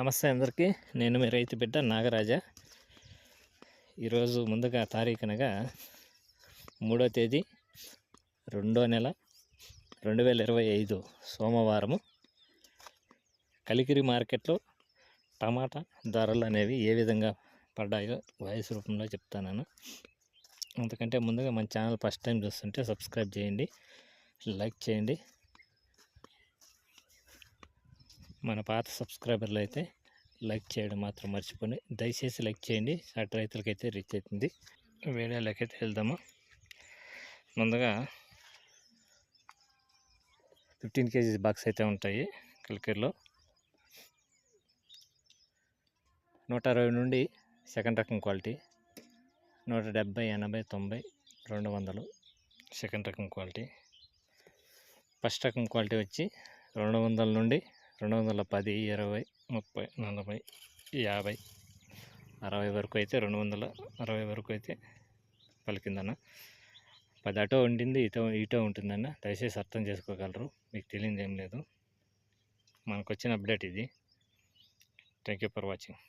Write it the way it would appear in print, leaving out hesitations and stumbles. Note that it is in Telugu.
నమస్తే అందరికీ. నేను మీ రైతు బిడ్డ నాగరాజ. ఈరోజు ముందుగా తారీఖునగా 3వ తేదీ 2వ నెల 2025 సోమవారము. కలికిరి మార్కెట్లో టమాటా ధరలు అనేవి ఏ విధంగా పడ్డాయో వాయిస్ రూపంలో చెప్తాను. అంతకంటే ముందుగా మన ఛానల్ ఫస్ట్ టైం చూస్తుంటే సబ్స్క్రైబ్ చేయండి, లైక్ చేయండి. మన పాత సబ్స్క్రైబర్లు అయితే లైక్ చేయడం మాత్రం మర్చిపోయి దయచేసి లైక్ చేయండి. అటు రైతులకైతే రీచ్ అవుతుంది. వీడియోలోకైతే వెళ్దాము. ముందుగా 15 kg బాక్స్ అయితే ఉంటాయి కలికిరిలో. 160 నుండి సెకండ్ రకం క్వాలిటీ, 170, 80, 90, 200 సెకండ్ రకం క్వాలిటీ. ఫస్ట్ రకం క్వాలిటీ వచ్చి 200 నుండి 210, 20, 30, 40, 50, 60 వరకు అయితే 260 వరకు అయితే పలికిందన్న. 10 అటో ఉండింది, ఇటో ఉంటుందన్న. దయచేసి అర్థం చేసుకోగలరు, మీకు తెలియదు ఏం లేదు. మనకు వచ్చిన అప్డేట్ ఇది. Thank you for watching.